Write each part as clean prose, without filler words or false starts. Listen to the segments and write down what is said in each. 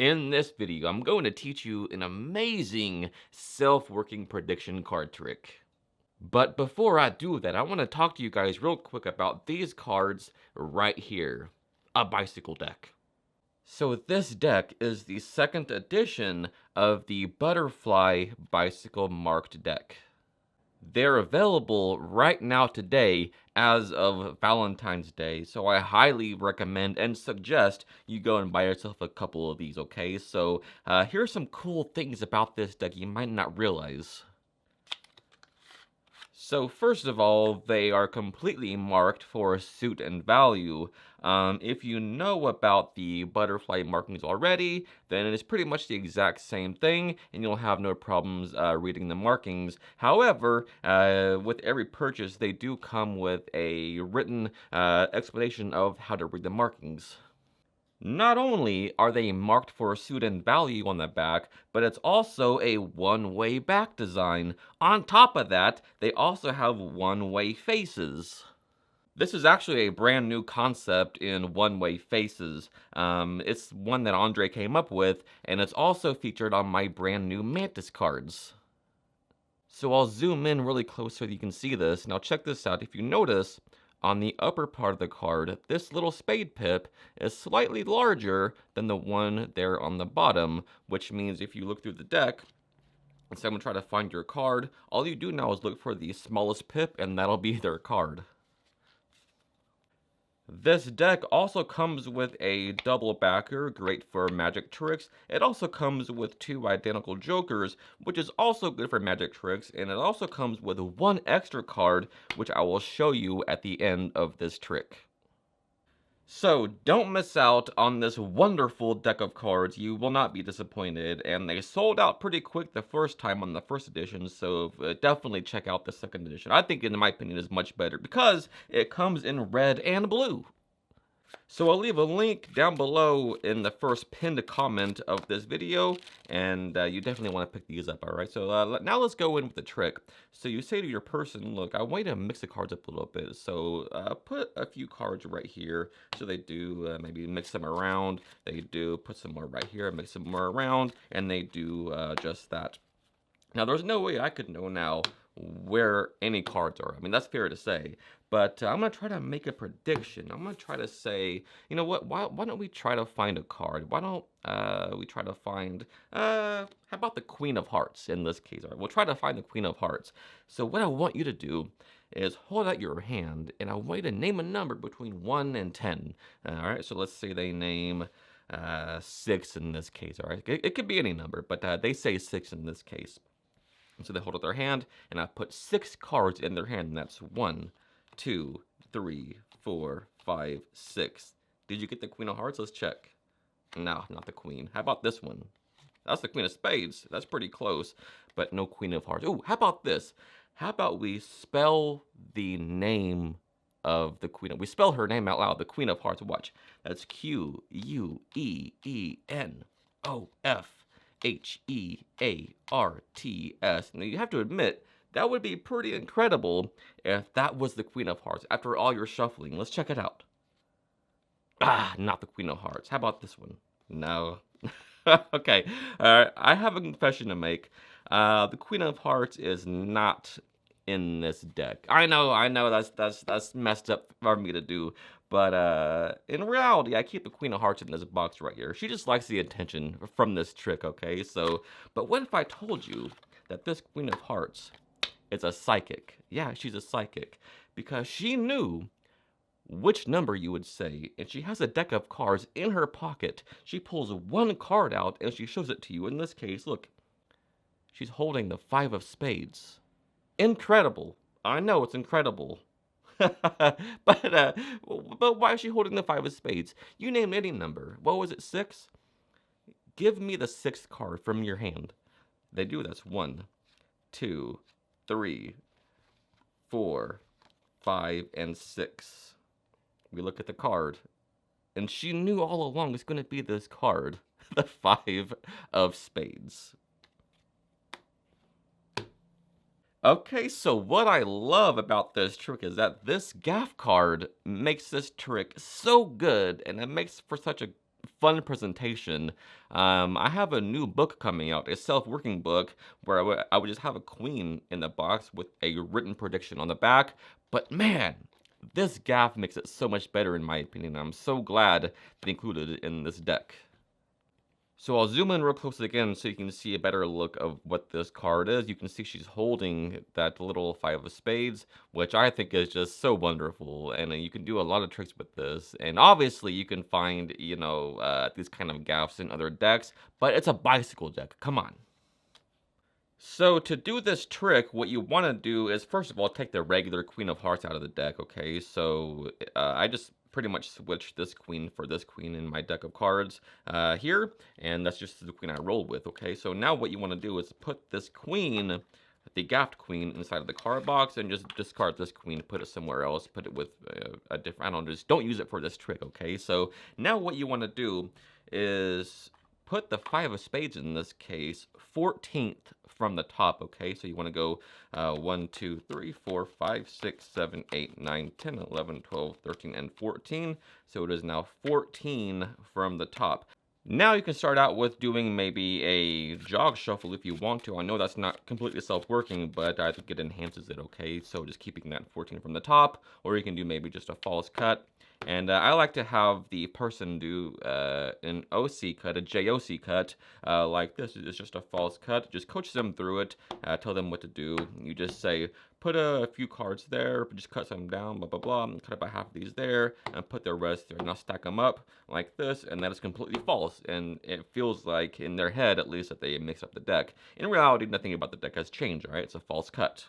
In this video, I'm going to teach you an amazing self-working prediction card trick. But before I do that, I want to talk to you guys real quick about these cards right here, a bicycle deck. So this deck is the second edition of the Butterfly Bicycle Marked deck. They're available right now today as of Valentine's Day, so I highly recommend and suggest you go and buy yourself a couple of these, okay? So here's some cool things about this deck you might not realize. So first of all, they are completely marked for suit and value. If you know about the butterfly markings already, then it's pretty much the exact same thing, and you'll have no problems reading the markings. However, with every purchase, they do come with a written explanation of how to read the markings. Not only are they marked for suit and value on the back, but it's also a one-way back design. On top of that, they also have one-way faces. This is actually a brand new concept in one-way faces. It's one that Andre came up with, and it's also featured on my brand new Mantis cards. So I'll zoom in really close so that you can see this. Now check this out. If you notice, on the upper part of the card, this little spade pip is slightly larger than the one there on the bottom, which means if you look through the deck, and someone try to find your card, all you do now is look for the smallest pip, and that'll be their card. This deck also comes with a double backer, great for magic tricks. It also comes with two identical jokers, which is also good for magic tricks, and it also comes with one extra card, which I will show you at the end of this trick. So don't miss out on this wonderful deck of cards. You will not be disappointed, and they sold out pretty quick the first time on the first edition, so definitely check out the second edition. I think, in my opinion, is much better because it comes in red and blue. So I'll leave a link down below in the first pinned comment of this video, and you definitely want to pick these up, alright? So now let's go in with the trick. So you say to your person, look, I want you to mix the cards up a little bit, so put a few cards right here. So they do maybe mix them around, they do put some more right here, mix some more around, and they do just that. Now there's no way I could know now where any cards are. I mean, that's fair to say, but I'm going to try to make a prediction. I'm going to try to say, you know what, why don't we try to find a card? Why don't we try to find, how about the Queen of Hearts in this case? All right, we'll try to find the Queen of Hearts. So what I want you to do is hold out your hand, and I want you to name a number between 1 and 10. All right, so let's say they name 6 in this case, all right? It could be any number, but they say 6 in this case. So they hold out their hand, and I put 6 cards in their hand, and that's 1, 2, 3, 4, 5, 6. Did you get the Queen of Hearts? Let's check. No, not the Queen. How about this one? That's the Queen of Spades. That's pretty close, but no Queen of Hearts. Ooh, how about this? How about we spell the name of the Queen? We spell her name out loud, the Queen of Hearts. Watch. That's Queenofhearts. Now you have to admit, that would be pretty incredible if that was the Queen of Hearts after all your shuffling. Let's check it out. Ah, not the Queen of Hearts. How about this one? No. Okay, I have a confession to make. The Queen of Hearts is not in this deck. I know that's messed up for me to do, but in reality, I keep the Queen of Hearts in this box right here. She just likes the attention from this trick, okay? So, but what if I told you that this Queen of Hearts is a psychic? Yeah, she's a psychic, because she knew which number you would say, and she has a deck of cards in her pocket. She pulls one card out, and she shows it to you. In this case, look, she's holding the 5 of Spades. Incredible. I know, it's incredible. but why is she holding the 5 of Spades? You name any number. What was it, 6? Give me the 6th card from your hand. They do. That's 1, 2, 3, 4, 5, and 6. We look at the card, and she knew all along it's going to be this card, the 5 of Spades. Okay, so what I love about this trick is that this gaff card makes this trick so good, and it makes for such a fun presentation. I have a new book coming out, a self-working book, where I would just have a queen in the box with a written prediction on the back. But man, this gaff makes it so much better in my opinion. I'm so glad they included it in this deck. So I'll zoom in real close again so you can see a better look of what this card is. You can see she's holding that little five of spades, which I think is just so wonderful. And you can do a lot of tricks with this. And obviously you can find, these kind of gaffs in other decks, but it's a bicycle deck. Come on. So to do this trick, what you want to do is, first of all, take the regular Queen of Hearts out of the deck, okay? So I just pretty much switched this queen for this queen in my deck of cards here, and that's just the queen I rolled with, okay? So now what you want to do is put this queen, the gaffed queen, inside of the card box, and just discard this queen, put it somewhere else, put it with a different, I don't know, just don't use it for this trick, okay? So now what you want to do is put the five of spades in this case 14th from the top, okay? So you want to go 1, 2, 3, 4, 5, 6, 7, 8, 9, 10, 11, 12, 13, and 14. So it is now 14 from the top. Now you can start out with doing maybe a jog shuffle if you want to. I know that's not completely self-working, but I think it enhances it, okay? So just keeping that 14 from the top, or you can do maybe just a false cut. And I like to have the person do an OC cut, a JOC cut, like this. It's just a false cut. Just coach them through it, tell them what to do. You just say, put a few cards there, just cut some down, blah, blah, blah, and cut about half of these there, and put the rest there. Now stack them up like this, and that is completely false. And it feels like, in their head at least, that they mix up the deck. In reality, nothing about the deck has changed, right? It's a false cut.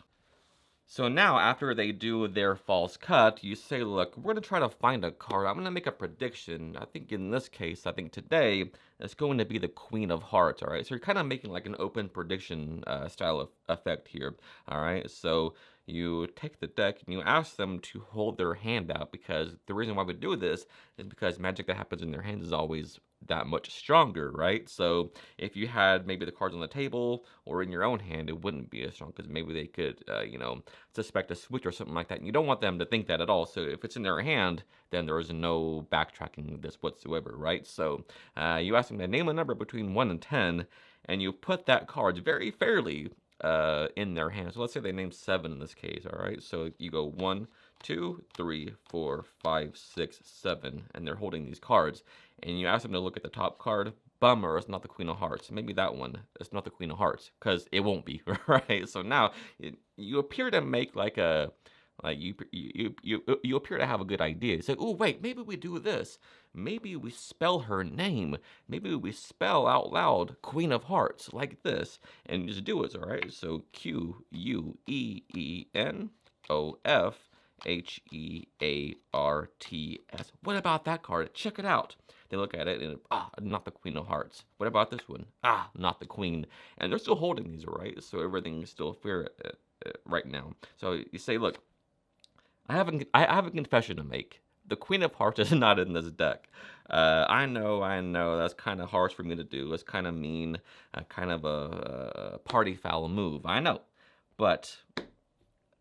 So now, after they do their false cut, you say, look, we're going to try to find a card. I'm going to make a prediction. I think in this case, I think today, it's going to be the Queen of Hearts, all right? So you're kind of making like an open prediction style of effect here, all right? So you take the deck and you ask them to hold their hand out, because the reason why we do this is because magic that happens in their hands is always that much stronger, right? So if you had maybe the cards on the table or in your own hand, it wouldn't be as strong, because maybe they could, suspect a switch or something like that. And you don't want them to think that at all. So if it's in their hand, then there is no backtracking this whatsoever, right? So you ask them to name a number between 1 and 10, and you put that card very fairly in their hand. So let's say they name 7 in this case, all right? So you go 1, 2, 3, 4, 5, 6, 7, and they're holding these cards. And you ask them to look at the top card. Bummer, it's not the Queen of Hearts. Maybe that one. It's not the Queen of Hearts, because it won't be, right? So now you appear to make like a you appear to have a good idea. You say, oh wait, maybe we do this. Maybe we spell her name. Maybe we spell out loud Queen of Hearts like this, and just do it. All right. So QUEENOFHEARTS. What about that card? Check it out. They look at it and, not the Queen of Hearts. What about this one? Not the Queen. And they're still holding these, right? So everything is still fair right now. So you say, look, I have a confession to make. The Queen of Hearts is not in this deck. I know, that's kind of harsh for me to do. It's kind of mean, kind of a party foul move. I know. But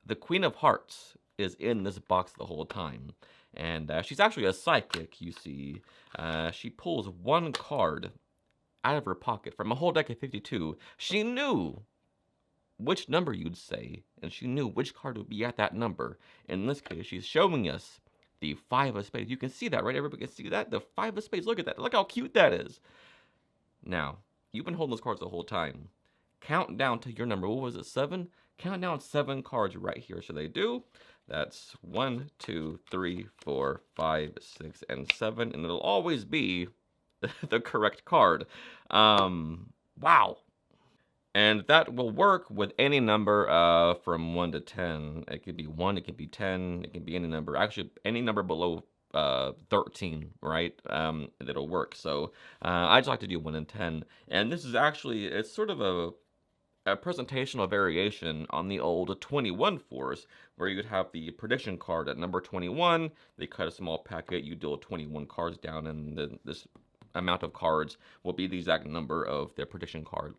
the Queen of Hearts is in this box the whole time. And she's actually a psychic, you see. She pulls one card out of her pocket from a whole deck of 52. She knew which number you'd say, and she knew which card would be at that number. In this case, she's showing us the 5 of spades. You can see that, right? Everybody can see that? The 5 of spades. Look at that. Look how cute that is. Now, you've been holding those cards the whole time. Count down to your number. What was it, 7? Count down 7 cards right here. So they do. That's 1, 2, 3, 4, 5, 6, and 7. And it'll always be the correct card. Wow. And that will work with any number from 1 to 10. It could be 1, it could be 10, it can be any number. Actually, any number below 13, right? That'll work. So I just like to do 1 and 10. And this is actually, it's sort of a presentational variation on the old 21 force, where you'd have the prediction card at number 21. They cut a small packet, you deal 21 cards down, and this amount of cards will be the exact number of the prediction card.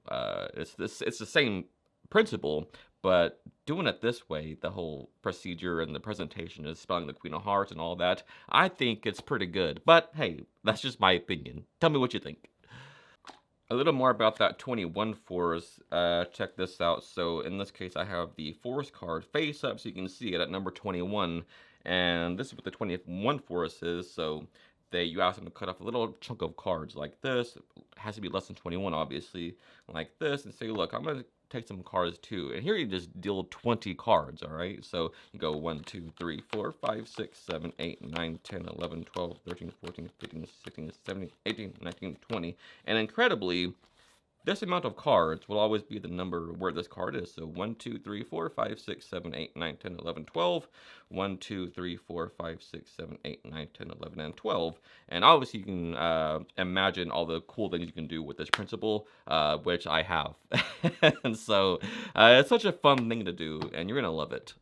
It's the same principle, but doing it this way, the whole procedure and the presentation is spelling the Queen of Hearts and all that, I think it's pretty good. But hey, that's just my opinion. Tell me what you think. A little more about that 21 force. Check this out. So in this case, I have the force card face up, so you can see it at number 21. And this is what the 21 force is. So you ask them to cut off a little chunk of cards like this. It has to be less than 21, obviously, like this, and say, look, I'm gonna take some cards too. And here you just deal 20 cards, all right? So you go 1, 2, 3, 4, 5, 6, 7, 8, 9, 10, 11, 12, 13, 14, 15, 16, 17, 18, 19, 20. And incredibly, this amount of cards will always be the number where this card is. So 1, 2, 3, 4, 5, 6, 7, 8, 9, 10, 11, 12. 1, 2, 3, 4, 5, 6, 7, 8, 9, 10, 11, and 12. And obviously you can imagine all the cool things you can do with this principle, which I have. And so it's such a fun thing to do, and you're going to love it.